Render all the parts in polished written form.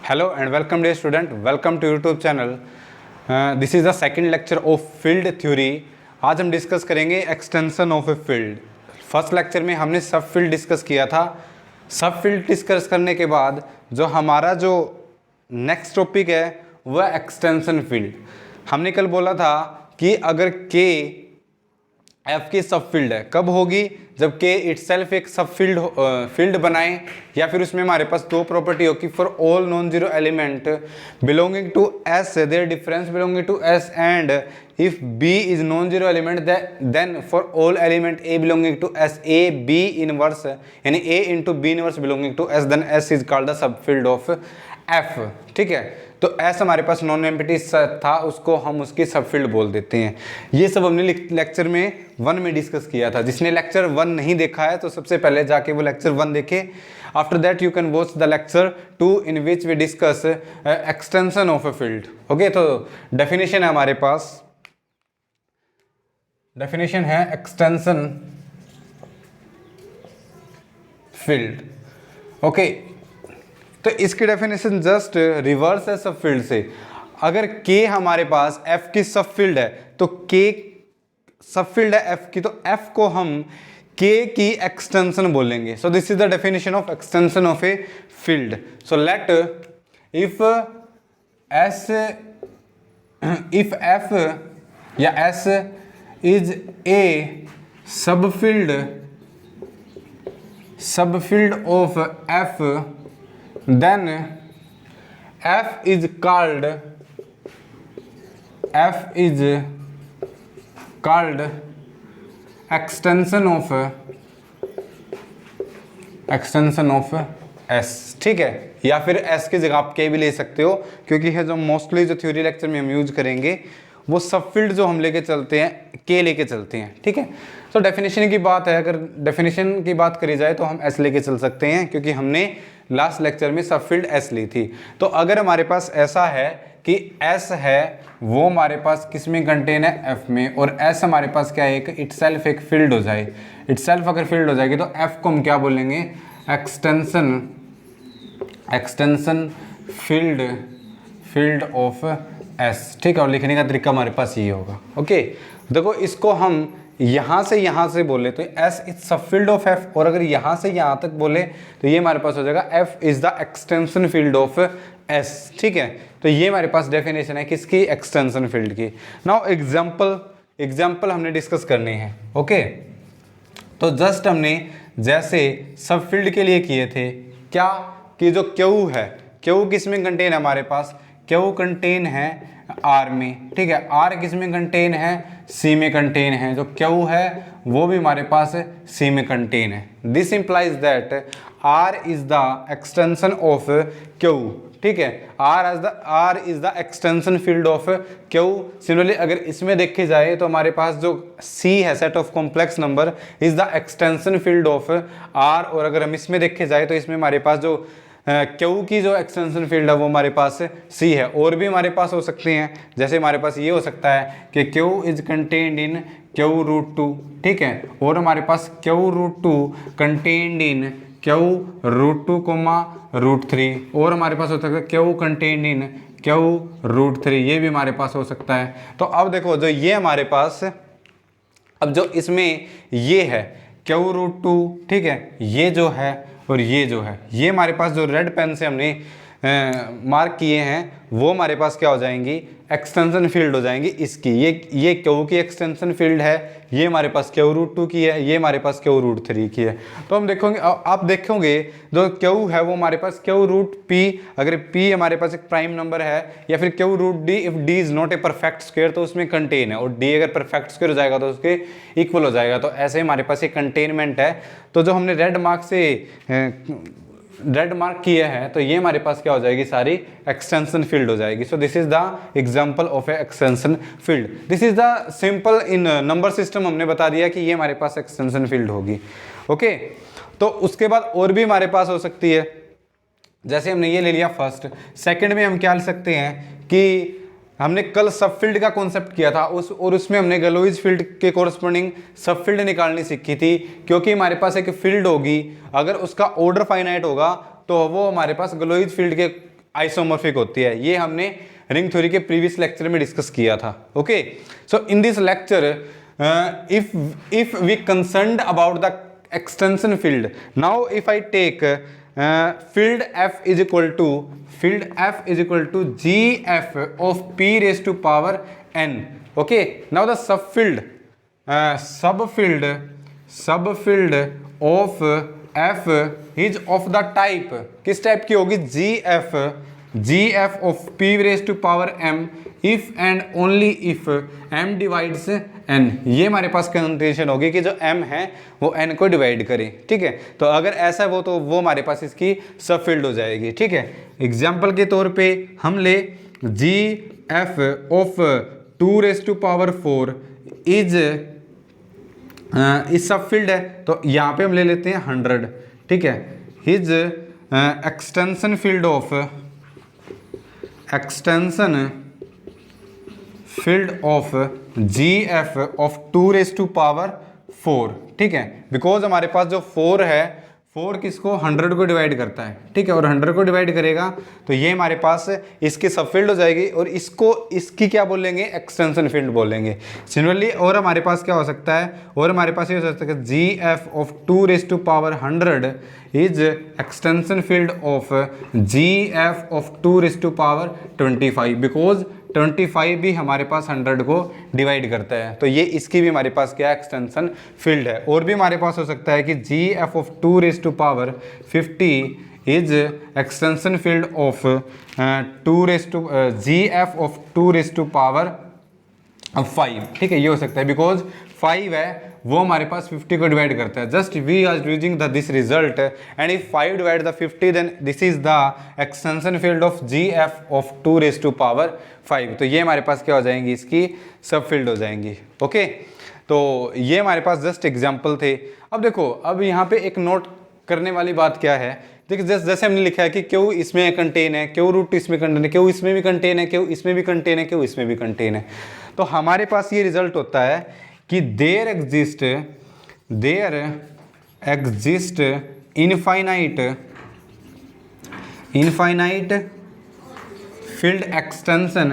Hello and welcome dear student, welcome to YouTube channel. This is the second lecture of field theory. आज हम discuss करेंगे extension of a field. First lecture में हमने सब field discuss किया था. सब फील्ड डिस्कस करने के बाद जो हमारा जो नेक्स्ट टॉपिक है वह एक्सटेंशन फील्ड. हमने कल बोला था कि अगर के एफ की सब फील्ड है, कब होगी? जब के इटसेल्फ एक सब फील्ड बनाए या फिर उसमें हमारे पास दो प्रॉपर्टी हो कि for all non zero element belonging to S their difference belonging to S and if B is non zero element then for all element A belonging to S A B inverse यानी A into B inverse belonging to S then S is called the sub field of F. ठीक है, तो S हमारे पास non empty था, उसको हम उसकी सब फील्ड बोल देते हैं. ये सब हमने लेक्चर में 1 में डिस्कस किया था. जिसने लेक्चर 1 नहीं देखा है तो सबसे पहले जाके वो लेक्चर 1 देखे. After that you can watch the lecture 2 in which we discuss extension of a field. Okay, तो डेफिनेशन है हमारे पास, डेफिनेशन है एक्सटेंशन फील्ड. ओके, तो इसकी डेफिनेशन जस्ट रिवर्स है सब फील्ड से. अगर k हमारे पास f की सब फील्ड है तो k सब फील्ड है f की, तो f को हम k की एक्सटेंशन बोलेंगे. सो this is the definition of extension of a field. So let if f या s इज ए सब field of f, then f is called extension of s. ठीक है, या फिर s की जगह आप k भी ले सकते हो, क्योंकि है जो मोस्टली जो थ्योरी लेक्चर में हम यूज करेंगे वो सब फील्ड जो हम लेके चलते हैं k लेके चलते हैं. ठीक है, तो डेफिनेशन की बात है, अगर डेफिनेशन की बात करी जाए तो हम s लेके चल सकते हैं, क्योंकि हमने लास्ट लेक्चर में सब फील्ड s ली थी. तो अगर हमारे पास ऐसा है कि s है वो हमारे पास किस में कंटेन है? f में, और s हमारे पास क्या है? एक इटसेल्फ एक फील्ड हो जाए. इटसेल्फ अगर फील्ड हो जाएगी तो f को हम क्या बोलेंगे? Extension field of s. ठीक है, और लिखने का तरीका हमारे पास ये होगा. ओके, देखो इसको हम यहाँ से बोले तो s इज सब फील्ड ऑफ f, और अगर यहाँ से यहाँ तक बोले तो ये हमारे पास हो जाएगा f is the extension field of s. ठीक है, तो ये हमारे पास डेफिनेशन है किसकी? एक्सटेंशन फील्ड की. नाउ एग्जाम्पल हमने डिस्कस करने हैं. ओके, तो जस्ट हमने जैसे सब फील्ड के लिए किए थे क्या कि जो Q है, Q किस में कंटेन है हमारे पास? Q कंटेन है R में. ठीक है, R किस में कंटेन है? C में कंटेन है. जो Q है वो भी हमारे पास C में कंटेन है. This implies that R is the extension of Q. ठीक है, R is the extension field of Q. Similarly अगर इसमें देखे जाए तो हमारे पास जो C है, set of complex number, is the extension field of R. और अगर हम इसमें देखे जाए तो इसमें हमारे पास जो Q की जो एक्सटेंशन फील्ड है वो हमारे पास C है. और भी हमारे पास हो सकते हैं, जैसे हमारे पास ये हो सकता है कि Q is contained in Q root 2. ठीक है, और हमारे पास Q root 2 contained in Q root 2 comma root 3. और हमारे पास हो सकता है Q contained in Q root 3. ये भी हमारे पास हो सकता है. तो अब देखो जो ये हमारे पास, अब जो इसमें ये है Q रूट 2, ठीक है, ये जो है और ये जो है, ये हमारे पास जो रेड पेन से हमने मार्क किए हैं वो हमारे पास क्या हो जाएंगी? एक्सटेंशन फील्ड हो जाएंगी इसकी. ये Q की एक्सटेंशन फील्ड है, ये हमारे पास Q रूट 2 की है, ये हमारे पास Q रूट 3 की है. तो हम देखोगे, आप देखोगे जो Q है वो हमारे पास Q रूट P, अगर P हमारे पास एक प्राइम नंबर है, या फिर Q root D if D is not a perfect square तो उसमें कंटेन है, और D अगर परफेक्ट स्क्वायर हो जाएगा तो उसके इक्वल हो जाएगा. तो ऐसे हमारे पास एक कंटेनमेंट है. तो जो हमने रेड मार्क किया है तो ये हमारे पास क्या हो जाएगी? सारी एक्सटेंशन फील्ड हो जाएगी. So this is the example of A extension field. This is the simple in number system हमने बता दिया कि ये हमारे पास एक्सटेंशन फील्ड होगी. ओके, तो उसके बाद और भी हमारे पास हो सकती है. जैसे हमने ये ले लिया फर्स्ट. सेकंड में हम क्या ले सकते हैं कि हमने कल सब फील्ड का कॉन्सेप्ट किया था उसमें हमने गलोइज फील्ड के कोरस्पोंडिंग सब फील्ड निकालनी सीखी थी, क्योंकि हमारे पास एक फील्ड होगी, अगर उसका ऑर्डर फाइनाइट होगा तो वो हमारे पास गलोइज फील्ड के आइसोमॉर्फिक होती है। ये हमने रिंग थ्योरी के प्रीवियस लेक्चर में डिस्कस किया था। Okay, so in this lecture if we concerned about the extension field, now if I take field f is equal to gf of p raised to power n. Okay, now the subfield of f is of the type, किस type की होगी, gf of p raised to power m if and only if m divides n। ये हमारे पास condition होगी कि जो m है वो n को डिवाइड करे। ठीक है, तो अगर ऐसा वो तो वो हमारे पास इसकी सब फील्ड हो जाएगी। ठीक है, एग्जाम्पल के तौर पे हम ले gf of 2 raised to power 4 is सब फील्ड है, तो यहाँ पे हम ले लेते हैं 100। ठीक है, his extension field of gf of 2 raised to power 4। ठीक है, बिकॉज हमारे पास जो 4 है, 4 किसको 100 को डिवाइड करता है। ठीक है, और 100 को डिवाइड करेगा तो ये हमारे पास इसकी सब फील्ड हो जाएगी और इसकी क्या बोलेंगे, एक्सटेंशन फील्ड बोलेंगे सिमिलरली। और हमारे पास क्या हो सकता है, और हमारे पास ये हो सकता है gf of 2 raised to power 100 is extension field of gf of 2 raised to power 25, because 25 भी हमारे पास 100 को डिवाइड करता है, तो ये इसकी भी हमारे पास क्या एक्सटेंशन फील्ड है। और भी हमारे पास हो सकता है कि gf of 2 raised to power 50 is extension field of gf of 2 raised to power 5। ठीक है, ये हो सकता है बिकॉज 5 है वो हमारे पास 50 को डिवाइड करता है। Just we are using this result and if 5 divide the 50 then this is the extension field of gf of 2 raised to power 5। तो ये हमारे पास क्या हो जाएंगी, इसकी सब फील्ड हो जाएंगी। ओके, तो ये हमारे पास जस्ट एग्जाम्पल थे। अब देखो, अब यहाँ पे एक नोट करने वाली बात क्या है, देखिए जैसे हमने लिखा है कि क्यों इसमें कंटेन है, क्यों रूट इसमें कंटेन है, क्यों इसमें भी कंटेन है, क्यों इसमें भी कंटेन है, क्यों इसमें भी कंटेन है। तो हमारे पास ये रिजल्ट होता है कि there exist infinite field extension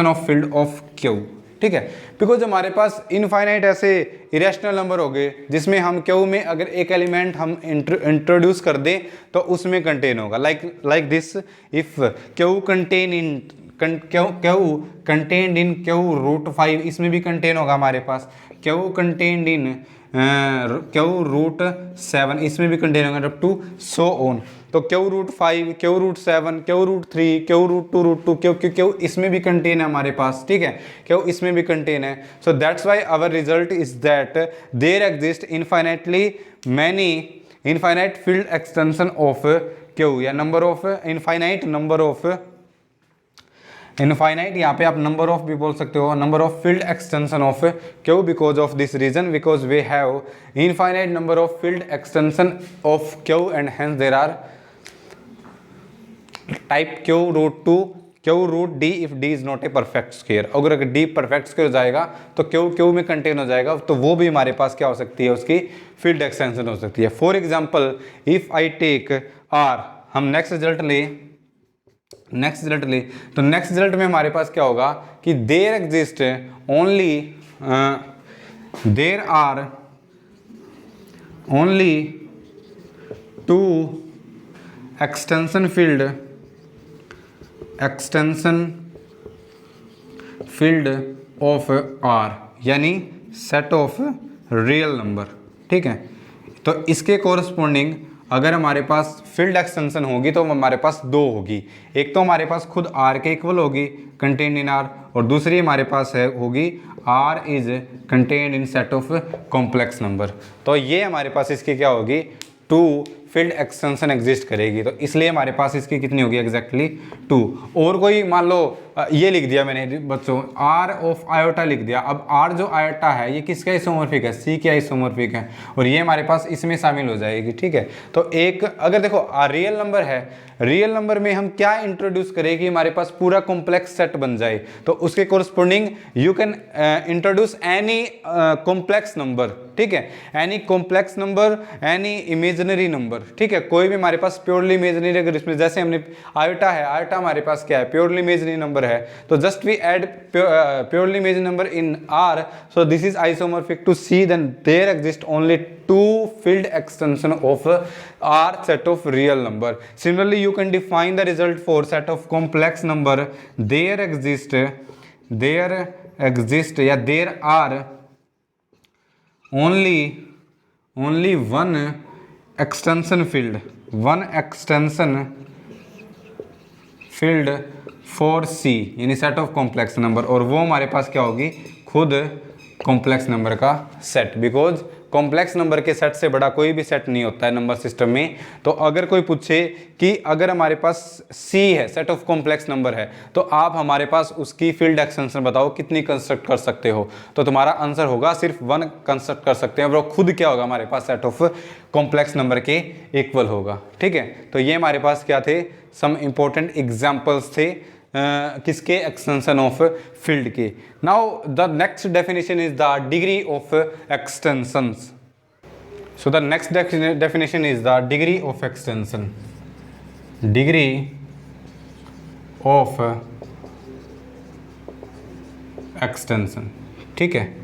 of field of Q. ठीक है, बिकॉज हमारे पास इनफाइनाइट ऐसे इरेशनल नंबर हो गए जिसमें हम क्यू में अगर एक एलिमेंट हम इंट्रोड्यूस कर दें तो उसमें कंटेन होगा, like this, if Q contain in Q root 5, इसमें भी कंटेन होगा हमारे पास। Q contained in Q root 7, इसमें भी कंटेन होगा, अप टू सो ऑन। तो Q root 5, Q root 7, Q root 3, Q root 2 root 2, Q इसमें भी कंटेन है हमारे पास। ठीक है, क्यू इसमें भी कंटेन है। So that's why our result is that there exist infinitely many infinite field extension of Q, या नंबर ऑफ इनफाइनाइट यहाँ पे आप नंबर ऑफ भी बोल सकते हो, number of field extension of Q, because of this reason, because we have infinite number of field extension of Q and hence there are type Q root 2, Q root D if D is not a perfect square. अगर D perfect square हो जाएगा तो Q में contain हो जाएगा, तो वो भी हमारे पास क्या हो सकती है, उसकी फील्ड एक्सटेंशन हो सकती है। For example if I take R, हम नेक्स्ट रिजल्ट ले, तो नेक्स्ट रिजल्ट में हमारे पास क्या होगा कि there exist there are only 2 extension field of R, यानी सेट ऑफ रियल नंबर। ठीक है, तो इसके कोरस्पॉन्डिंग अगर हमारे पास फील्ड एक्सटेंशन होगी तो हमारे पास 2 होगी। एक तो हमारे पास खुद R के इक्वल होगी कंटेन्ड इन R, और दूसरी हमारे पास है होगी R is contained in set of complex number. तो ये हमारे पास इसकी क्या होगी, 2 फील्ड एक्सटेंशन एग्जिस्ट करेगी, तो इसलिए हमारे पास इसकी कितनी होगी एग्जैक्टली 2। और कोई मान लो ये लिख दिया मैंने बच्चों, आर ऑफ आयोटा लिख दिया। अब आर जो आयोटा है ये किसका आइसोमॉर्फिक है, सी का आइसोमॉर्फिक है, और ये हमारे पास इसमें शामिल हो जाएगी, ठीक है। तो एक अगर देखो रियल नंबर है, रियल नंबर में हम क्या इंट्रोड्यूस करें कि हमारे पास पूरा कॉम्प्लेक्स सेट बन जाए, तो उसके corresponding you can introduce any complex number, ठीक है, any complex number, any imaginary number, ठीक है, कोई भी हमारे पास प्योरली इमेजिनरी, अगर इसमें जैसे हमने आयोटा है, आयोटा हमारे पास क्या है, प्योरली इमेजिनरी नंबर है, तो just we add purely imaginary number in R, so this is isomorphic to C, then there exist only two filled extension of R set of real number. Similarly, you can define the result for set of complex number. There are only one extension field for C, यानी set of complex number, और वो हमारे पास क्या होगी, खुद complex number का set, because complex number के set से बड़ा कोई भी सेट नहीं होता है नंबर सिस्टम में। तो अगर कोई पूछे कि अगर हमारे पास C है, सेट ऑफ कॉम्प्लेक्स नंबर है, तो आप हमारे पास उसकी फील्ड एक्सटेंशन बताओ कितनी कंस्ट्रक्ट कर सकते हो, तो तुम्हारा आंसर होगा सिर्फ 1 कंस्ट्रक्ट कर सकते हैं, वो खुद क्या होगा हमारे पास सेट ऑफ कॉम्प्लेक्स नंबर के इक्वल होगा, ठीक है। तो ये हमारे पास क्या थे, सम इंपॉर्टेंट एग्जाम्पल्स थे किसके, एक्सटेंशन ऑफ फील्ड के। Now the next definition is the degree of extensions. So the next definition is the degree of extension, degree of extension, ठीक है।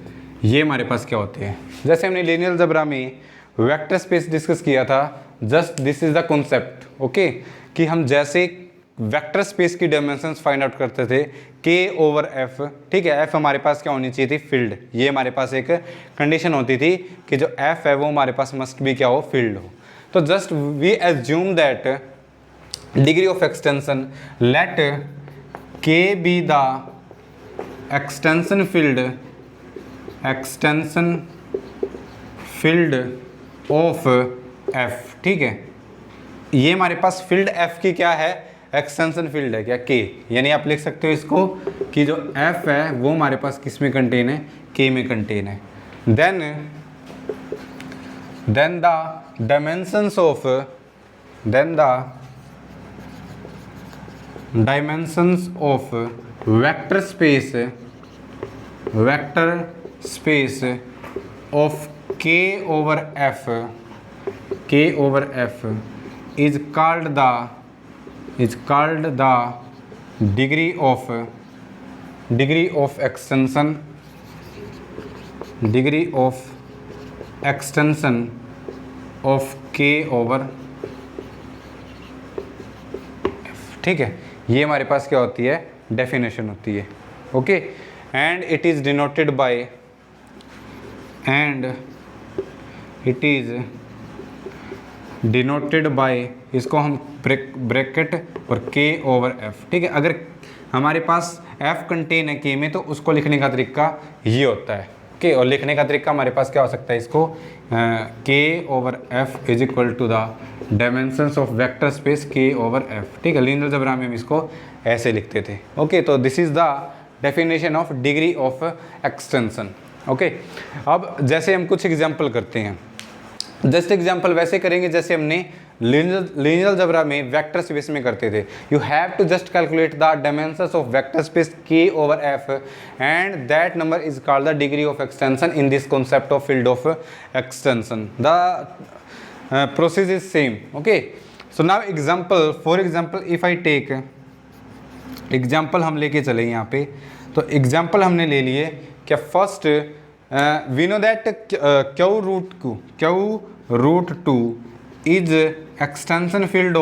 ये हमारे पास क्या होते हैं, जैसे हमने लीनियर अलजेब्रा में वेक्टर स्पेस डिस्कस किया था, just this is the concept, okay, कि हम जैसे वेक्टर स्पेस की डायमेंशंस फाइंड आउट करते थे K/F, ठीक है, F हमारे पास क्या होनी चाहिए थी, फील्ड। ये हमारे पास एक कंडीशन होती थी कि जो F है वो हमारे पास मस्ट भी क्या हो, फील्ड हो। तो just we assume that degree of extension, let K be the extension field of F, ठीक है। ये हमारे पास फील्ड F की क्या है, एक्सटेंशन फील्ड है क्या, K, यानी आप लिख सकते हो इसको कि जो F है वो हमारे पास किस में कंटेन है, K में कंटेन है। Then the dimensions of vector space of K/F is called the degree of extension of K/F, ठीक है। ये हमारे पास क्या होती है, डेफिनेशन होती है, okay. And it is denoted by इसको हम ब्रैकेट और K/F, ठीक है। अगर हमारे पास F कंटेन है K में तो उसको लिखने का तरीका ये होता है, ओके। और लिखने का तरीका हमारे पास क्या हो सकता है, इसको K/F is equal to the dimensions of vector space K/F, ठीक है। लीनियर अलजेब्रा में हम इसको ऐसे लिखते थे, ओके। तो this is the definition of degree of extension, okay. अब जैसे हम कुछ एग्जाम्पल करते हैं, जस्ट एग्जाम्पल वैसे करेंगे जैसे हमने लीनियर अलजेब्रा में वेक्टर स्पेस में करते थे। You have to just calculate the dimensions of vector space K/F and that number is called the degree of extension in this concept of field of extension. The process is same, okay. So now example, for example if I take example, हम लेके चले यहाँ पे, तो example हमने ले लिए क्या, first we know that Q√2 is extension field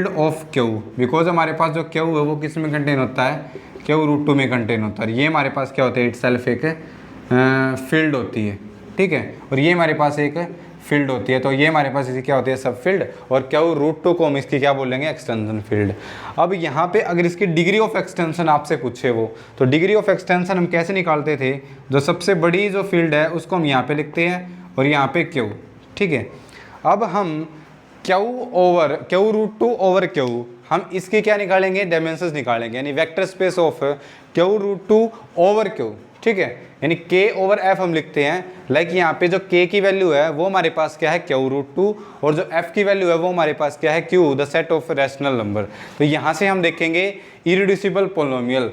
of Q, because हमारे पास जो Q है वो किस में कंटेन होता है, Q√2 में कंटेन होता है। ये हमारे पास क्या होता है, इटसेल्फ एक फील्ड होती है, ठीक है। और ये हमारे पास एक फील्ड होती है, तो ये हमारे पास इसी क्या होती है, सब फील्ड, और Q√2 को हम इसकी क्या बोलेंगे, एक्सटेंशन फील्ड। अब यहाँ पे अगर इसकी डिग्री ऑफ एक्सटेंशन आपसे पूछे वो, तो डिग्री ऑफ एक्सटेंशन हम कैसे निकालते थे, जो सबसे बड़ी जो फील्ड है उसको हम यहाँ पे लिखते हैं और यहाँ पे Q, ठीक है। अब हम Q√2 ओवर Q हम इसकी क्या निकालेंगे, डायमेंशंस निकालेंगे, यानी vector space of Q root two over Q, ठीक है, यानी k ओवर f हम लिखते हैं। लाइक यहाँ पे जो k की वैल्यू है वो हमारे पास क्या है, क्यू रूट टू, और जो f की वैल्यू है वो हमारे पास क्या है, q, the set of rational number. तो यहाँ से हम देखेंगे irreducible polynomial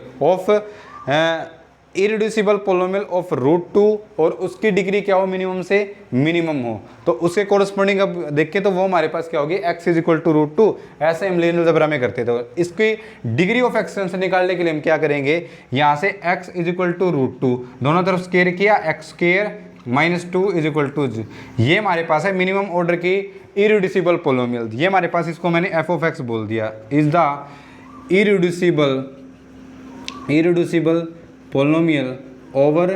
of root two, और उसकी डिग्री क्या हो, मिनिमम से मिनिमम हो, तो उसके कोरस्पॉन्डिंग अब देखें तो वो हमारे पास क्या होगी, x is equal to root two. ऐसे हम लीनियर अलजेब्रा में करते थे। इसकी डिग्री ऑफ एक्सटेंशन निकालने के लिए हम क्या करेंगे, यहाँ से x is equal to root two, दोनों तरफ स्क्वायर किया, x square minus two is equal to, ये हमारे पास है मिनिमम ऑर्डर की इरिड्यूसिबल पोलिनोमियल। ये हमारे पास, इसको मैंने f ऑफ x बोल दिया, is the irreducible polynomial over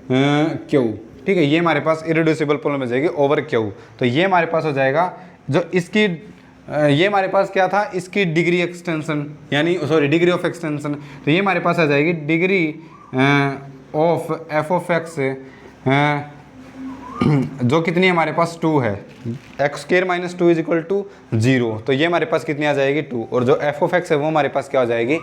Q, ठीक है, ये हमारे पास इरिड्यूसिबल पोलिनोमियल जाएगी ओवर क्यू। तो ये हमारे पास हो जाएगा जो इसकी ये हमारे पास क्या था, इसकी डिग्री एक्सटेंशन, यानी सॉरी डिग्री ऑफ एक्सटेंशन। तो ये हमारे पास आ जाएगी degree of F of X, जो कितनी हमारे पास 2 है, X square minus two is equal to 0। तो ये हमारे पास कितनी आ जाएगी 2, और जो एफ ऑफ एक्स है वो हमारे पास क्या हो जाएगी,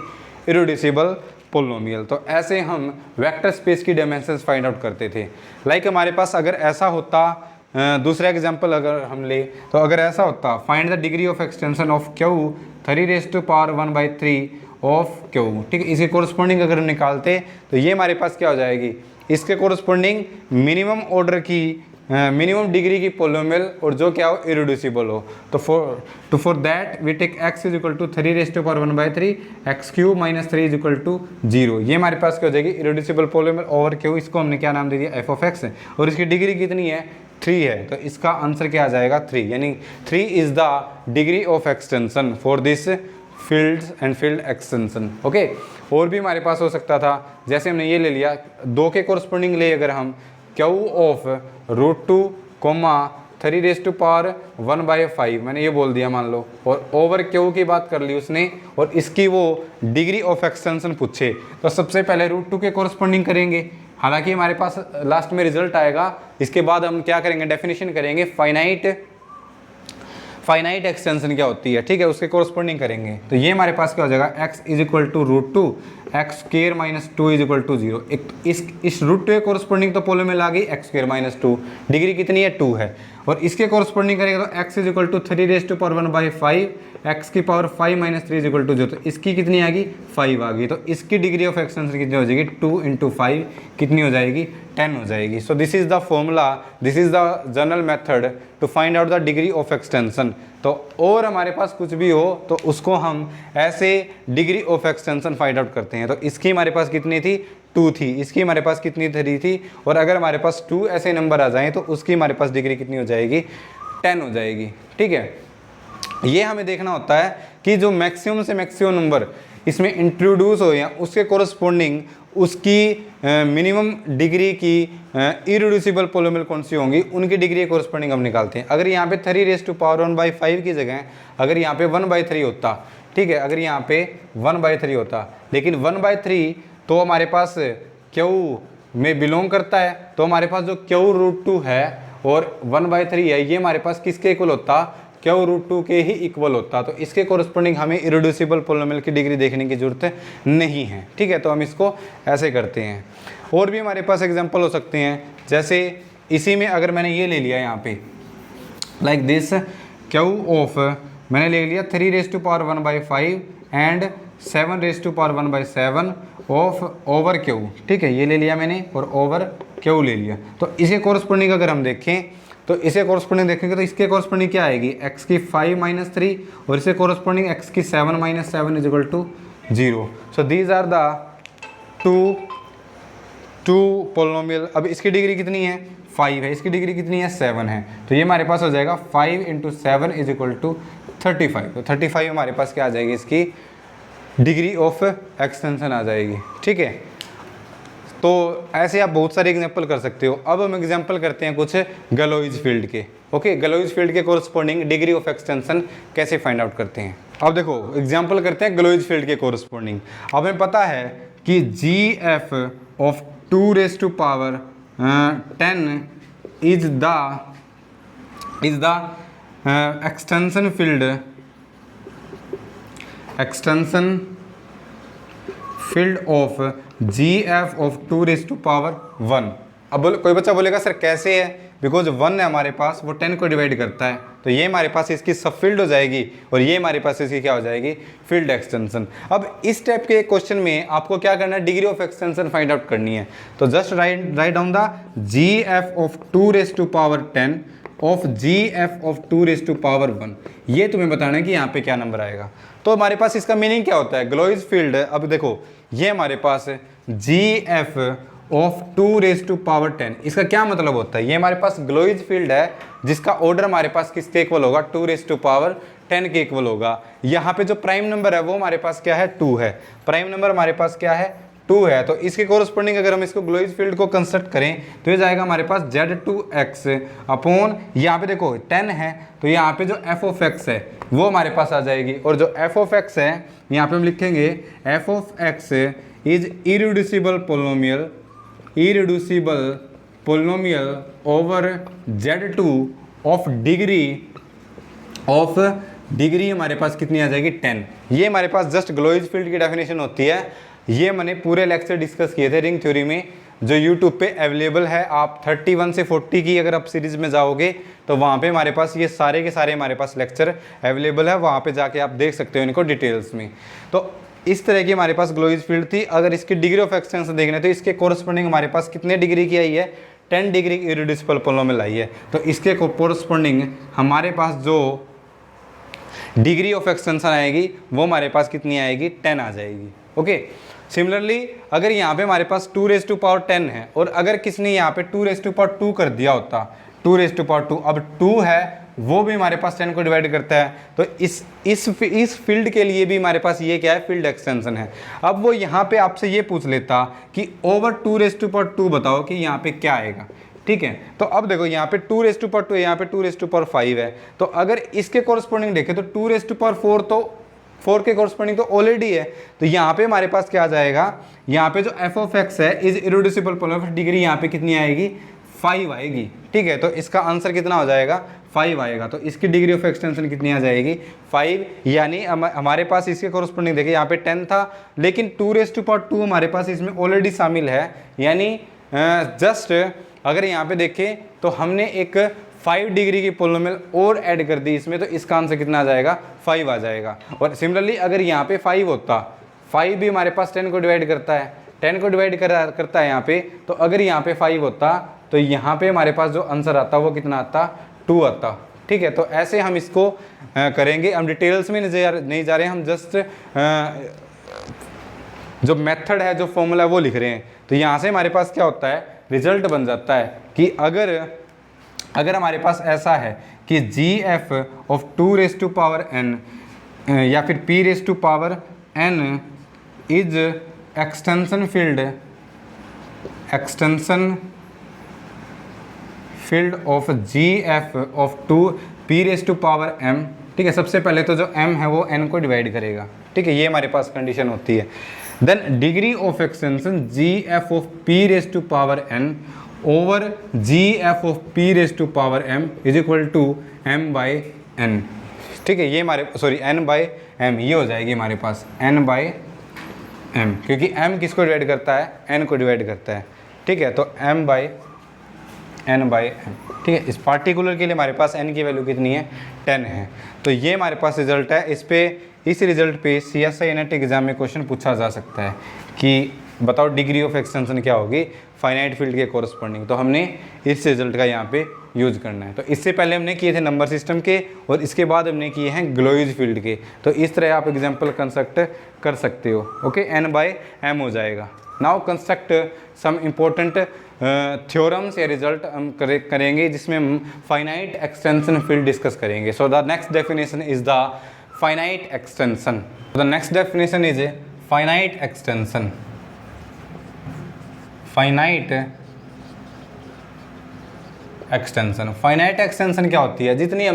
इरिड्यूसिबल पोलिनोमियल। तो ऐसे हम वेक्टर स्पेस की डायमेंशंस फाइंड आउट करते थे। लाइक हमारे पास अगर ऐसा होता, दूसरा एग्जांपल अगर हम ले तो अगर ऐसा होता, find the degree of extension of Q 3⁻⁴ of Q, ठीक है, इसके कोरस्पॉन्डिंग अगर हम निकालते तो ये हमारे पास क्या हो जाएगी, इसके कोरस्पॉन्डिंग मिनिमम ऑर्डर की मिनिमम डिग्री की पोलिनोमियल, और जो क्या हो, इरिड्यूसिबल हो। तो for that we take x is equal to 3⁻⁴ X Q minus 3 is equal to 0। ये हमारे पास क्या हो जाएगी, इरिड्यूसिबल पोलिनोमियल ओवर क्यू। इसको हमने क्या नाम दे दिया, f ऑफ x, और इसकी डिग्री कितनी है, 3 है। तो इसका आंसर क्या आ जाएगा, 3, यानी 3 is the degree of extension for this fields and field extension. Okay, और भी हमारे पास हो सकता था, जैसे हमने ये ले लिया, 2 के कोरस्पॉन्डिंग ले अगर हम Q of root two comma 3⁻⁴ मैंने ये बोल दिया मान लो, और ओवर क्यू की बात कर ली उसने, और इसकी वो डिग्री ऑफ एक्सटेंशन पूछे, तो सबसे पहले रूट टू के कोरस्पॉन्डिंग करेंगे। हालांकि हमारे पास लास्ट में रिजल्ट आएगा, इसके बाद हम क्या करेंगे, डेफिनेशन करेंगे फाइनाइट एक्सटेंशन क्या होती है, ठीक है, उसके कोरस्पॉन्डिंग करेंगे। तो ये हमारे पास क्या हो जाएगा, x is equal to root two, X square minus two is equal to 0। इस रूट टू के कोरस्पॉन्डिंग तो पोलिनोमियल आ गई X square minus two, degree कितनी है 2 है, और इसके कोरस्पॉन्डिंग करेंगे तो x is equal to 3⁻⁵, X की power 5 minus 3 is equal to 0। तो इसकी कितनी आ गई, 5 आ गई। तो इसकी डिग्री ऑफ एक्सटेंशन कितनी हो जाएगी, 2 × 5 कितनी हो जाएगी, 10 हो जाएगी। So this is the formula, this is the general method to find out the degree of extension. तो और हमारे पास कुछ भी हो तो उसको हम ऐसे degree of extension find out करते हैं। तो इसकी हमारे पास कितनी थी, 2 थी, इसकी हमारे पास कितनी 3 थी, और अगर हमारे पास 2 ऐसे नंबर आ जाएं तो उसकी हमारे पास डिग्री कितनी हो जाएगी, 10 हो जाएगी, ठीक है। ये हमें देखना होता है कि जो मैक्सिमम से मैक्सिमम नंबर इसमें इंट्रोड्यूस हो या उसके कोरस्पॉन्डिंग उसकी मिनिमम डिग्री की इरिड्यूसिबल पोलिनोमियल कौन सी होंगी, उनकी डिग्री कोरस्पॉन्डिंग हम निकालते हैं। अगर यहाँ पे 3⁻⁵ की जगह अगर यहाँ पे 1/3 होता, ठीक है, अगर यहाँ पे 1/3 होता, लेकिन 1/3 तो हमारे पास क्यू में बिलोंग करता है, तो हमारे पास जो क्यू रूट टू है और 1/3 है, ये हमारे पास किसके इक्वल होता, क्यू रूट टू के ही इक्वल होता। तो इसके कोरस्पॉन्डिंग हमें इरिड्यूसिबल पोलिनोमियल की डिग्री देखने की जरूरत नहीं है, ठीक है। तो हम इसको ऐसे करते हैं। और भी हमारे पास एग्जांपल हो सकते हैं, जैसे इसी में अगर मैंने ये ले लिया यहाँ पे लाइक दिस, क्यू ऑफ मैंने ले लिया 3⁻⁵ एंड 7⁻⁴ ऑफ ओवर क्यू, ठीक है, ये ले लिया मैंने और ओवर क्यू ले लिया। तो इसे कोरस्पॉन्डिंग अगर हम देखें तो इसे कोरस्पॉन्डिंग देखेंगे तो इसके कोरस्पॉन्डिंग क्या आएगी, x की 5 - 3 और इसे कोरस्पॉन्डिंग x की 7 - 7 is equal to 0। So these are the two polynomial. अब इसकी डिग्री कितनी है, 5 है, इसकी डिग्री कितनी है, 7 है। तो ये हमारे पास हो जाएगा 5 × 7 इज इक्वल टू 35। तो 35 हमारे पास क्या आ जाएगी, इसकी डिग्री ऑफ एक्सटेंशन आ जाएगी, ठीक है। तो ऐसे आप बहुत सारे एग्जांपल कर सकते हो। अब हम एग्जांपल करते हैं कुछ गलोइज फील्ड के। ओके, गलोइज फील्ड के कोरस्पॉन्डिंग डिग्री ऑफ एक्सटेंशन कैसे फाइंड आउट करते हैं। अब देखो एग्जांपल करते हैं गलोइज फील्ड के कोरस्पॉन्डिंग। अब हमें पता है कि GF of 2⁻10 is the extension field extension field of GF of 2⁻1। अब कोई बच्चा बोलेगा सर कैसे है, बिकॉज 1 है हमारे पास, वो 10 को डिवाइड करता है, तो ये हमारे पास इसकी सब फील्ड हो जाएगी और ये हमारे पास इसकी क्या हो जाएगी, फील्ड एक्सटेंशन। अब इस टाइप के क्वेश्चन में आपको क्या करना है, degree of extension find out करनी है। तो just write down the GF of 2⁻10 of GF of 2⁻1। ये तुम्हें बताना है कि यहाँ पे क्या नंबर आएगा। तो हमारे पास इसका मीनिंग क्या होता है, ग्लोइज फील्ड। अब देखो ये हमारे पास है GF ऑफ 2⁻10, इसका क्या मतलब होता है, ये हमारे पास ग्लोइज फील्ड है जिसका ऑर्डर हमारे पास किसके इक्वल होगा, 2⁻10 के इक्वल होगा। यहाँ पे जो प्राइम नंबर है वो हमारे पास क्या है, 2 है। प्राइम नंबर हमारे पास क्या है, 2 है। तो इसके कोरस्पोंडिंग अगर हम इसको ग्लोइज फील्ड को कंस्ट्रक्ट करें तो ये जाएगा हमारे पास Z2x अपॉन, यहाँ पे देखो 10 है तो यहाँ पे जो f(x) है वो हमारे पास आ जाएगी, और जो f(x) है यहाँ पे हम लिखेंगे f(x) is irreducible polynomial over Z2 of degree हमारे पास कितनी आ जाएगी, 10। ये हमारे पास जस्ट ग्लोइज फील्ड की डेफिनेशन होती है। ये मैंने पूरे लेक्चर डिस्कस किए थे रिंग थ्योरी में, जो यूट्यूब पे अवेलेबल है। आप 31 से 40 की अगर आप सीरीज में जाओगे तो वहाँ पे हमारे पास ये सारे के सारे हमारे पास लेक्चर अवेलेबल है, वहाँ पे जाके आप देख सकते हो इनको डिटेल्स में। तो इस तरह की हमारे पास ग्लोइज फील्ड थी। अगर इसकी डिग्री ऑफ एक्सटेंशन देखना तो इसके कोरस्पोंडिंग हमारे पास कितने डिग्री की आई है, 10 डिग्री इरिड्यूसिबल पोलिनोमियल आई है। तो इसके कोरस्पोंडिंग हमारे पास जो डिग्री ऑफ एक्सटेंशन आएगी वो हमारे पास कितनी आएगी, 10 आ जाएगी। ओके, सिमिलरली अगर यहाँ पे हमारे पास 2⁻10 है और अगर किसने यहाँ पे 2⁻2 कर दिया होता, 2⁻2, अब 2 है वो भी हमारे पास 10 को डिवाइड करता है, तो इस फील्ड के लिए भी हमारे पास ये क्या है, फील्ड एक्सटेंशन है। अब वो यहाँ पे आपसे ये पूछ लेता कि ओवर 2⁻2 बताओ कि यहाँ पे क्या आएगा, ठीक है। तो अब देखो यहाँ पे 2⁻2 है, यहाँ पे 2⁻5 है, तो अगर इसके कोरस्पोंडिंग देखें तो 2⁻4 तो 4 के कोरस्पोंडिंग तो ऑलरेडी है, तो यहाँ पे हमारे पास क्या आ जाएगा, यहाँ पे जो f(x) है इज इरिड्यूसिबल पोलिनोमियल, डिग्री यहाँ पे कितनी आएगी, 5 आएगी, ठीक है। तो इसका आंसर कितना हो जाएगा, 5 आएगा। तो इसकी डिग्री ऑफ एक्सटेंशन कितनी आ जाएगी, 5। यानी हमारे पास इसके कोरस्पोंडिंग देखिए यहाँ पे 10 था, लेकिन 2⁻2 हमारे पास इसमें ऑलरेडी शामिल है, यानी जस्ट अगर यहाँ पे देखें तो हमने एक 5 डिग्री की पोलिनोमियल और ऐड कर दी इसमें, तो इसका आंसर कितना आ जाएगा, 5 आ जाएगा। और सिमिलरली अगर यहाँ पे 5 होता, 5 भी हमारे पास 10 को डिवाइड करता है, 10 को डिवाइड करता है यहाँ पे, तो अगर यहाँ पे 5 होता तो यहाँ पे हमारे पास जो आंसर आता वो कितना आता, 2 आता, ठीक है। तो ऐसे हम इसको करेंगे। हम डिटेल्स में नहीं जा रहे हैं, हम जस्ट जो मेथड है, जो फॉर्मूला है वो लिख रहे हैं। तो यहाँ से हमारे पास क्या होता है, रिजल्ट बन जाता है कि अगर हमारे पास ऐसा है कि GF ऑफ 2⁻n या फिर P⁻n is extension field of GF of 2P⁻m, ठीक है। सबसे पहले तो जो m है वो n को डिवाइड करेगा, ठीक है, ये हमारे पास कंडीशन होती है। Then degree of extension GF of P⁻n over GF of P⁻m is equal to m/n, ठीक है। ये हमारे n/m ये हो जाएगी हमारे पास n/m, क्योंकि m किसको डिवाइड करता है, n को डिवाइड करता है, ठीक है। तो n/m, ठीक है। इस पार्टिकुलर के लिए हमारे पास n की वैल्यू कितनी है, 10 है। तो ये हमारे पास रिजल्ट है। इस रिजल्ट पे CSI नेट एग्जाम में क्वेश्चन पूछा जा सकता है कि बताओ डिग्री ऑफ एक्सटेंशन क्या होगी फाइनाइट फील्ड के कोरस्पोंडिंग। तो हमने इस रिजल्ट का यहाँ पे यूज करना है। तो इससे पहले हमने किए थे नंबर सिस्टम के, और इसके बाद हमने किए हैं ग्लोइज फील्ड के। तो इस तरह आप एग्जाम्पल कंस्ट्रक्ट कर सकते हो। ओके, n/m हो जाएगा। Now construct some important theorems या रिजल्ट हम करेंगे जिसमें हम फाइनाइट एक्सटेंशन फील्ड डिस्कस करेंगे। So the next definition is the finite extension. The next definition is finite extension. Finite extension क्या होती है, जितनी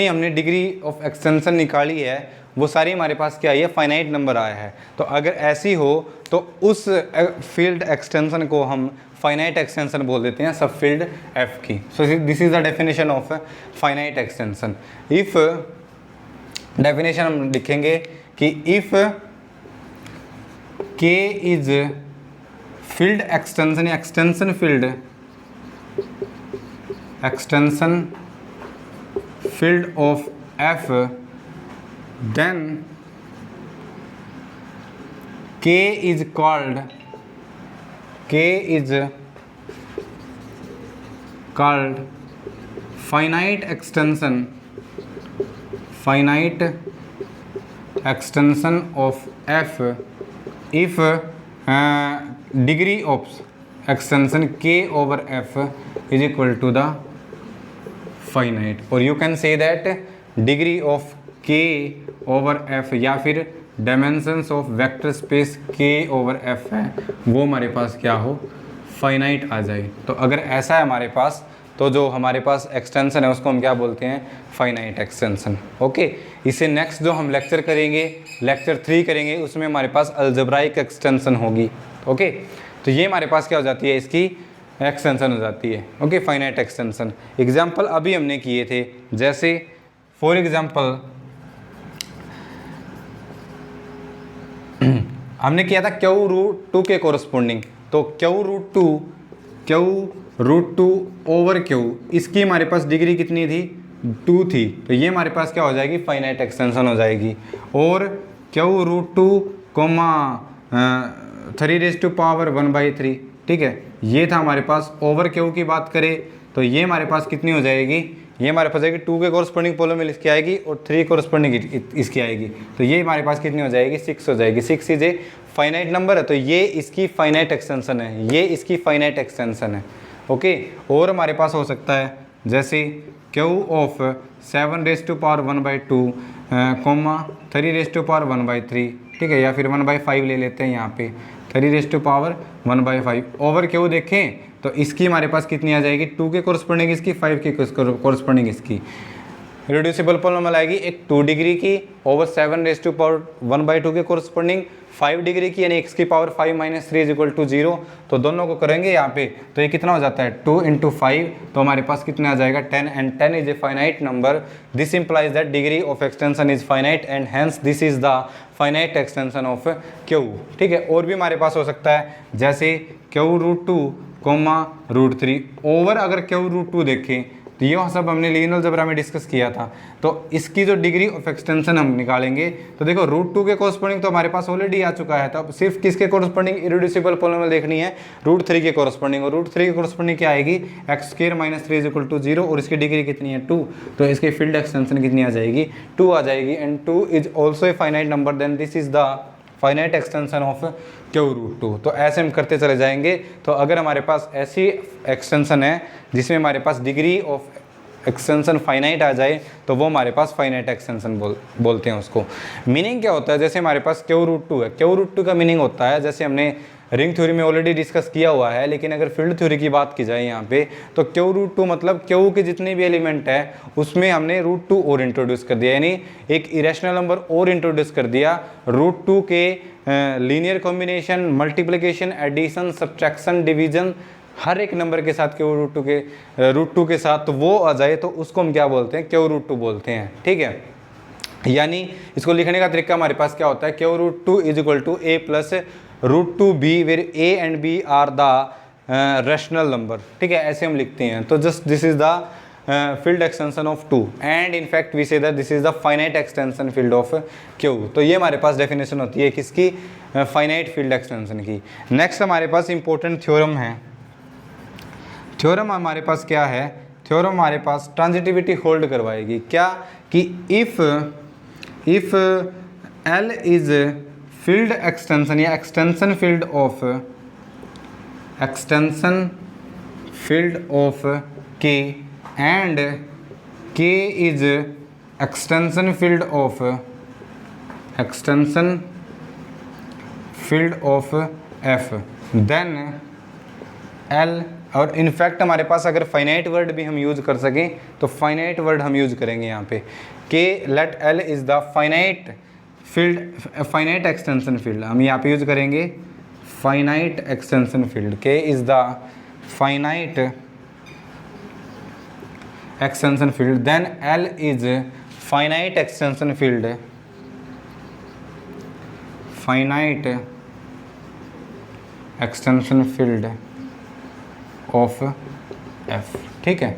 हमने डिग्री ऑफ एक्सटेंशन निकाली है वो सारी हमारे पास क्या है, फाइनाइट नंबर आया है। तो अगर ऐसी हो तो उस फील्ड एक्सटेंशन को हम फाइनाइट एक्सटेंशन बोल देते हैं सब फील्ड f की। So this is the definition of finite extension. If definition हम लिखेंगे कि if k is field extension या extension field of f, then k is called finite extension of f if degree of extension k over f is equal to the finite, or you can say that degree of k over f या फिर dimensions of vector space k over f है वो हमारे पास क्या हो, finite आ जाए। तो अगर ऐसा है हमारे पास, तो जो हमारे पास एक्सटेंशन है उसको हम क्या बोलते हैं, फाइनाइट एक्सटेंशन। ओके, इससे नेक्स्ट जो हम लेक्चर करेंगे, लेक्चर 3 करेंगे, उसमें हमारे पास अलजेब्राइक एक्सटेंशन होगी। ओके, तो ये हमारे पास क्या हो जाती है, इसकी एक्सटेंशन हो जाती है। Okay, finite extension. एग्जाम्पल अभी हमने किए थे, जैसे फॉर एग्जाम्पल हमने किया था क्यू रूट 2 के कोरस्पोंडिंग, तो Q root two over Q, इसकी हमारे पास डिग्री कितनी थी, 2 थी, तो ये हमारे पास क्या हो जाएगी, फाइनाइट एक्सटेंशन हो जाएगी। और क्यू रूट 2 कोमा 3⁻⁴, ठीक है, ये था हमारे पास। ओवर क्यू की बात करें तो ये हमारे पास कितनी हो जाएगी, ये हमारे पास आएगी 2 के कोरस्पोंडिंग पोलोमियल इसकी आएगी और 3 कोरस्पोंडिंग इसकी आएगी, तो ये हमारे पास कितनी हो जाएगी, 6 हो जाएगी। 6 इज ए फाइनाइट नंबर है, तो ये इसकी फाइनाइट एक्सटेंशन है, ये इसकी फाइनाइट एक्सटेंशन है। ओके, और हमारे पास हो सकता है जैसे क्यू ऑफ 7⁻⁴ कोमा 3⁻⁴, ठीक है, या फिर 1/5 ले लेते हैं यहाँ पे, 3⁻⁴ ओवर क्यू देखें तो इसकी हमारे पास कितनी आ जाएगी, 2 के कोरस्पोंडिंग इसकी, 5 के कोरस्पोंडिंग इसकी। रिड्यूसिबल पॉलिनोमियल आएगी एक 2 डिग्री की ओवर 7⁻⁴ के कोरस्पोंडिंग 5 डिग्री की, यानी x की पावर 5 - 3 = 0, तो दोनों को करेंगे यहाँ पे, तो ये कितना हो जाता है, 2 × 5, तो हमारे पास कितना आ जाएगा, 10, and 10 is a finite number. This implies that degree of extension is finite and hence this is the finite extension of Q. ठीक है, और भी हमारे पास हो सकता है जैसे Q root 2 comma root 3 over, अगर क्यू रूट 2 देखें तो ये सब हमने लीनियर अलजेब्रा में डिस्कस किया था, तो इसकी जो डिग्री ऑफ एक्सटेंशन हम निकालेंगे, तो देखो रूट 2 के कोरस्पोंडिंग तो हमारे पास ऑलरेडी आ चुका है, तो अब सिर्फ किसके कोरस्पोंडिंग इररिड्यूसिबल पॉलिनोमियल देखनी है, रूट 3 के कोरस्पोंडिंग, और रूट 3 के कोरस्पोंडिंग क्या आएगी, x² - 3 = 0, और इसकी डिग्री कितनी है, 2, तो इसकी फील्ड एक्सटेंशन कितनी आ जाएगी, 2 आ जाएगी, and 2 is also a finite number, then this is the finite extension of Q root 2। तो ऐसे हम करते चले जाएंगे। तो अगर हमारे पास ऐसी एक्सटेंशन है जिसमें हमारे पास डिग्री ऑफ एक्सटेंशन फाइनाइट आ जाए, तो वो हमारे पास फाइनाइट एक्सटेंशन बोलते हैं उसको। मीनिंग क्या होता है, जैसे हमारे पास क्यू रूट 2 है, क्यू रूट 2 का मीनिंग होता है, जैसे हमने रिंग थ्योरी में ऑलरेडी डिस्कस किया हुआ है, लेकिन अगर फील्ड थ्योरी की बात की जाए यहाँ पे, तो क्यू रूट 2 मतलब क्यू के जितने भी एलिमेंट है उसमें हमने रूट 2 और इंट्रोड्यूस कर दिया, यानी एक इरेशनल नंबर और इंट्रोड्यूस कर दिया। रूट 2 के linear combination, multiplication, addition, subtraction, division, हर एक नंबर के साथ क्यू रूट 2 के साथ तो वो आ जाए, तो उसको हम क्या बोलते हैं, क्यू रूट 2 बोलते हैं। ठीक है, यानी इसको लिखने का तरीका हमारे पास क्या होता है, Q root 2 = a + root 2b, where a and b are the rational number. ठीक है, ऐसे हम लिखते हैं। तो just this is the field extension of 2, and in fact we say that this is the finite extension field of Q. तो ये हमारे पास डेफिनेशन होती है किसकी, फाइनाइट फील्ड एक्सटेंशन की। नेक्स्ट हमारे पास इंपॉर्टेंट थ्योरम है। थ्योरम हमारे पास क्या है, थ्योरम हमारे पास ट्रांजिटिविटी होल्ड करवाएगी, क्या कि if L is field extension या extension field of K and K is extension field of F, then L, और इनफैक्ट हमारे पास अगर फाइनाइट वर्ड भी हम यूज कर सकें तो फाइनाइट वर्ड हम यूज करेंगे यहाँ पे, K let L is the finite extension field, हम यहाँ पे यूज करेंगे finite extension field. K is the finite extension field, then L is finite extension field है, finite extension field of F. ठीक है,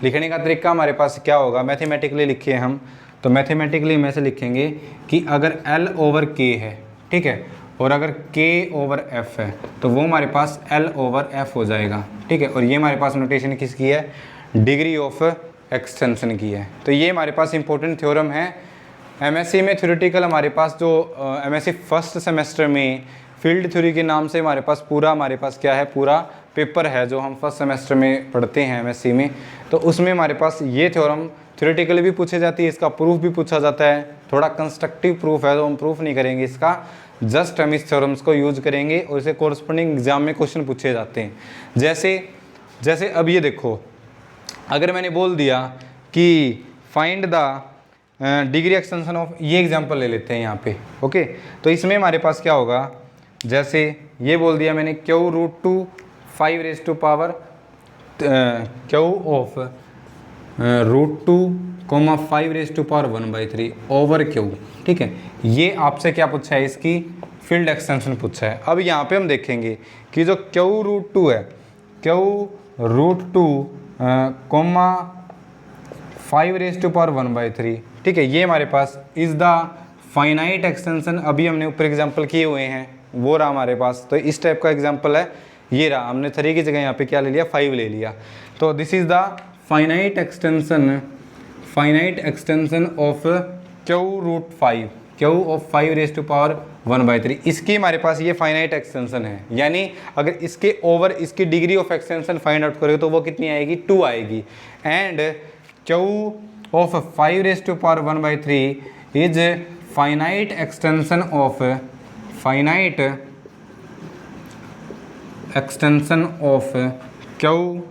लिखने का तरीका हमारे पास क्या होगा, मैथमेटिकली लिखिए हम, तो मैथमेटिकली में से लिखेंगे कि अगर L ओवर K है, ठीक है, और अगर K ओवर F है तो वो हमारे पास L ओवर F हो जाएगा। ठीक है, और ये हमारे पास नोटेशन किसकी है, डिग्री ऑफ एक्सटेंशन की है। तो ये हमारे पास इंपॉर्टेंट थ्योरम है। एमएससी में थ्योरेटिकल हमारे पास जो एमएससी फर्स्ट सेमेस्टर में फील्ड थ्योरी के नाम से हमारे पास क्या है, पूरा पेपर है जो हम फर्स्ट सेमेस्टर में पढ़ते हैं एमएससी में। तो उसमें हमारे पास ये थ्योरम थ्योरेटिकली भी पूछी जाती है, इसका प्रूफ भी पूछा जाता है। थोड़ा कंस्ट्रक्टिव प्रूफ है तो हम प्रूफ नहीं करेंगे इसका, जस्ट हम इस थ्योरम्स को यूज करेंगे और इसे कोरस्पोंडिंग एग्जाम में क्वेश्चन पूछे जाते हैं। जैसे अब ये देखो, अगर मैंने बोल दिया कि find the degree extension of, ये एग्जांपल ले लेते हैं यहाँ पे, ओके। तो इसमें हमारे पास क्या होगा, जैसे ये बोल दिया मैंने Q root two 5 raise to power Q of root two comma 5 raise to power 1/3 over Q. ठीक है, ये आपसे क्या पूछा है, इसकी फील्ड एक्सटेंशन पूछा है। अब यहाँ पे हम देखेंगे कि जो क्यू रूट टू है, Q root two comma 5 raise to power 1/3, ठीक है, ये हमारे पास इज़ द फाइनाइट एक्सटेंशन। अभी हमने ऊपर एग्जांपल किए हुए हैं, वो रहा हमारे पास। तो इस टाइप का एग्जांपल है, ये रहा, हमने 3 की जगह यहाँ पे क्या ले लिया, 5 ले लिया। तो this is the finite extension of Q root 5, Q of 5 raise to power 1/3। इसकी हमारे पास ये फाइनाइट एक्सटेंशन है, यानी अगर इसके ओवर इसकी degree of extension find out करोगे तो वो कितनी आएगी, 2 आएगी। And Q of 5 raise to power 1/3 is finite extension of Q.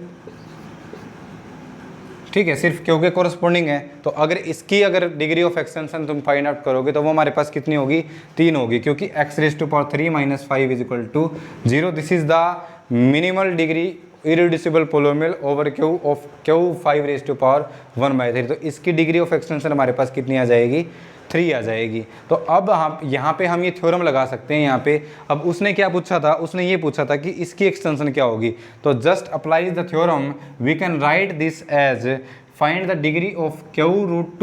ठीक है, सिर्फ क्यू के कोरस्पोंडिंग है। तो अगर इसकी अगर डिग्री ऑफ एक्सटेंशन तुम फाइंड आउट करोगे तो वो हमारे पास कितनी होगी, 3 होगी, क्योंकि x raise to power 3 - 5 = 0। This is the minimal degree irreducible polynomial over Q of Q 5 raise to power 1/3। तो इसकी डिग्री ऑफ एक्सटेंशन हमारे पास कितनी आ जाएगी, 3 आ जाएगी। तो अब हम यहाँ पे हम ये थ्योरम लगा सकते हैं यहाँ पे। अब उसने क्या पूछा था, उसने ये पूछा था कि इसकी एक्सटेंशन क्या होगी। तो just apply the theorem, we can write this as find the degree of Q root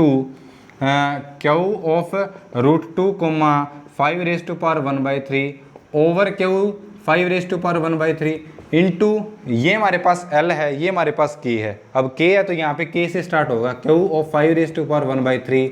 two comma 5 raise to power 1/3 over Q 5 raise to power 1/3 into ये हमारे पास L है, ये हमारे पास K है। अब K है तो यहाँ पे K से स्टार्ट होगा, Q of 5 raise to power 1/3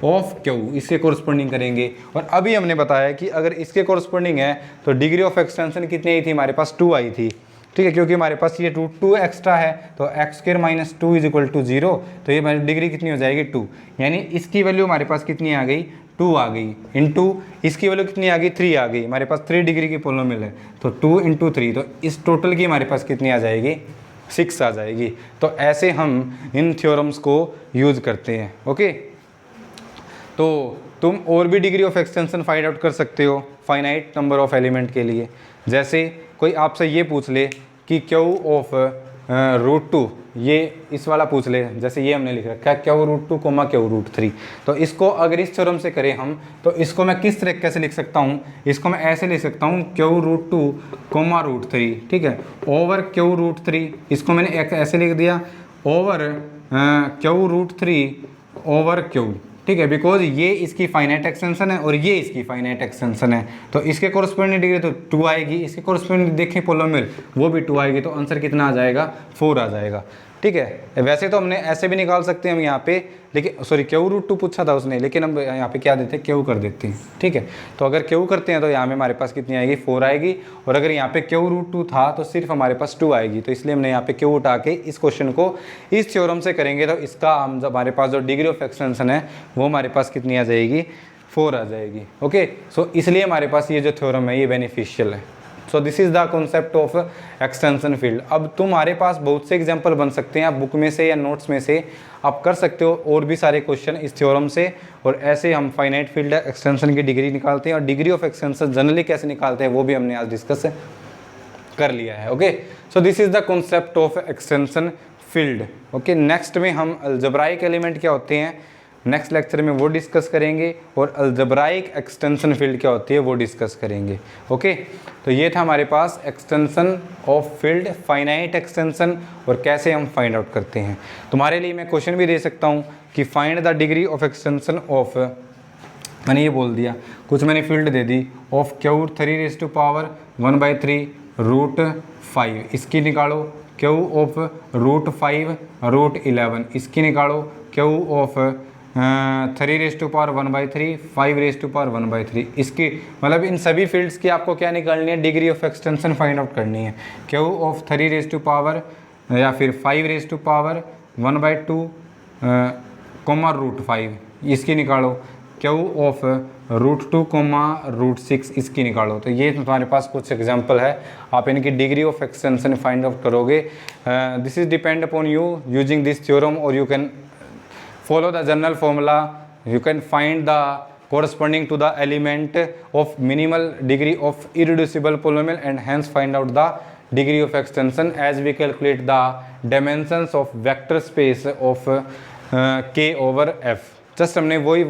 of Q, इसके कोरस्पोंडिंग करेंगे। और अभी हमने बताया कि अगर इसके कोरस्पोंडिंग है तो डिग्री ऑफ एक्सटेंशन कितनी आई थी, हमारे पास 2 आई थी। ठीक है, क्योंकि हमारे पास ये रूट 2 एक्स्ट्रा है, तो x² - 2 = 0। तो ये हमारी डिग्री कितनी हो जाएगी, 2, यानी इसकी वैल्यू हमारे पास कितनी आ गई, 2 आ गई। इंटू इसकी वैल्यू कितनी आ गई, 3 आ गई। हमारे पास 3 डिग्री की पोलोमियल है, तो 2 × 3, तो इस टोटल की हमारे पास कितनी आ जाएगी, 6 आ जाएगी। तो ऐसे हम इन थ्योरम्स को यूज़ करते हैं। ओके, तो तुम और भी degree of extension find out कर सकते हो फाइनाइट नंबर ऑफ एलिमेंट के लिए। जैसे कोई आपसे ये पूछ ले कि क्यू ऑफ रूट 2, ये इस वाला पूछ ले, जैसे ये हमने लिख रखा है Q root 2 comma Q root 3। तो इसको अगर इस थ्योरम से करें हम, तो इसको मैं किस तरीके से लिख सकता हूँ, इसको मैं ऐसे लिख सकता हूँ क्यू रूट 2 कोमा रूट 3, ठीक है, ओवर क्यू रूट 3। इसको मैंने एक ऐसे लिख दिया over Q root 3 over Q, ठीक है, बिकॉज ये इसकी फाइनाइट एक्सटेंशन है और ये इसकी फाइनाइट एक्सटेंशन है। तो इसके कोरस्पोंडिंग डिग्री तो 2 आएगी, इसके कोरस्पोंडिंग देखें पोलोमियल, वो भी 2 आएगी। तो आंसर कितना आ जाएगा, 4 आ जाएगा। ठीक है, वैसे तो हमने ऐसे भी निकाल सकते हैं हम यहाँ पे, लेकिन सॉरी क्यू रूट 2 पूछा था उसने, लेकिन हम यहाँ पे क्या देते हैं, क्यू कर देते हैं। ठीक है, तो अगर क्यू करते हैं तो यहाँ में हमारे पास कितनी आएगी, 4 आएगी। और अगर यहाँ पे क्यू रूट 2 था तो सिर्फ हमारे पास 2 आएगी। तो इसलिए हमने यहाँ पे क्यू उठा के इस क्वेश्चन को इस थ्योरम से करेंगे तो इसका हम हमारे पास जो डिग्री ऑफ एक्सटेंशन है वो हमारे पास कितनी आ जाएगी, 4 आ जाएगी। ओके, सो इसलिए हमारे पास ये जो थ्योरम है ये बेनिफिशियल है। So this is the concept of extension field. अब तुम्हारे पास बहुत से एग्जांपल बन सकते हैं, आप बुक में से या नोट्स में से आप कर सकते हो और भी सारे क्वेश्चन इस थ्योरम से। और ऐसे हम फाइनाइट फील्ड एक्सटेंशन की डिग्री निकालते हैं, और डिग्री ऑफ एक्सटेंशन जनरली कैसे निकालते हैं वो भी हमने आज डिस्कस कर लिया है। Okay, so this is the concept of extension field. Okay, next में हम अलजेब्राइक एलिमेंट क्या होते हैं नेक्स्ट लेक्चर में वो डिस्कस करेंगे, और अलजेब्राइक एक्सटेंशन फील्ड क्या होती है वो डिस्कस करेंगे। ओके, तो ये था हमारे पास extension of field, finite extension, और कैसे हम फाइंड आउट करते हैं। तुम्हारे लिए मैं क्वेश्चन भी दे सकता हूँ कि find the degree of extension of, मैंने ये बोल दिया, कुछ मैंने field they the, of Q 3⁻1/3 √5, इसकी निकालो। क्यू ऑफ √5 √11, इसकी निकालो। क्यू ऑफ 3⁻1/3 5⁻1/3, इसकी मतलब इन सभी फील्ड्स की आपको क्या निकालनी है, degree of extension find out करनी है। क्यू ऑफ 3⁻, या फिर 5⁻1/2 √5, इसकी निकालो। क्यू ऑफ √2 √6, इसकी निकालो। तो ये तुम्हारे पास कुछ एग्जांपल है, आप इनकी degree of extension find out करोगे। This is depend upon you using this theorem, और you can follow the general formula, you can find the corresponding to the element of minimal degree of irreducible polynomial and hence find out the degree of extension as we calculate the dimensions of vector space of k over f। Just हमने वही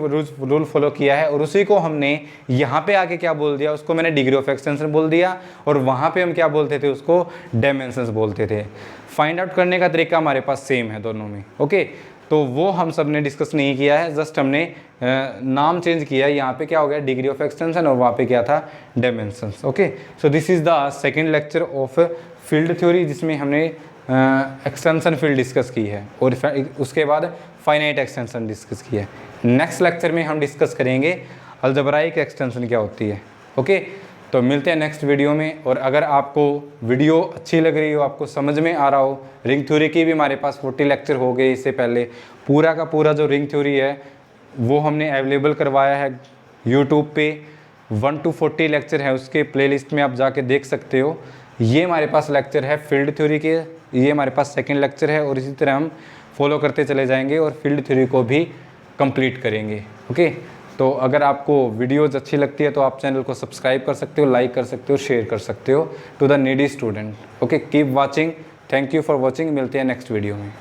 rule follow किया है, और उसी को हमने यहाँ पे आके क्या बोल दिया, उसको मैंने डिग्री ऑफ एक्सटेंशन बोल दिया, और वहाँ पे हम क्या बोलते थे, उसको डायमेंशंस बोलते थे। फाइंड आउट करने का तरीका हमारे पास सेम है दोनों में। ओके, तो वो हम सब ने डिस्कस नहीं किया है, जस्ट हमने नाम चेंज किया है। यहाँ पे क्या हो गया, डिग्री ऑफ एक्सटेंशन, और वहाँ पे क्या था, dimensions. Okay, so this is the second lecture of field theory, जिसमें हमने एक्सटेंशन फील्ड डिस्कस की है, और उसके बाद फाइनाइट एक्सटेंशन डिस्कस की है। नेक्स्ट लेक्चर में हम डिस्कस करेंगे अलजेब्राइक एक्सटेंशन क्या होती है। ओके, तो मिलते हैं नेक्स्ट वीडियो में। और अगर आपको वीडियो अच्छी लग रही हो, आपको समझ में आ रहा हो, रिंग थ्योरी की भी हमारे पास 40 लेक्चर हो गए इससे पहले, पूरा का पूरा जो रिंग थ्योरी है वो हमने अवेलेबल करवाया है यूट्यूब पे, 1 to 40 लेक्चर है, उसके प्लेलिस्ट में आप जाके देख सकते हो। ये हमारे पास लेक्चर है फील्ड थ्योरी के, ये हमारे पास सेकेंड लेक्चर है, और इसी तरह हम फॉलो करते चले जाएंगे और फील्ड थ्योरी को भी कंप्लीट करेंगे। ओके, तो अगर आपको वीडियोज़ अच्छी लगती है तो आप चैनल को सब्सक्राइब कर सकते हो, लाइक कर सकते हो, शेयर कर सकते हो to the needy student. Okay, keep watching, thank you for watching, मिलते हैं नेक्स्ट वीडियो में।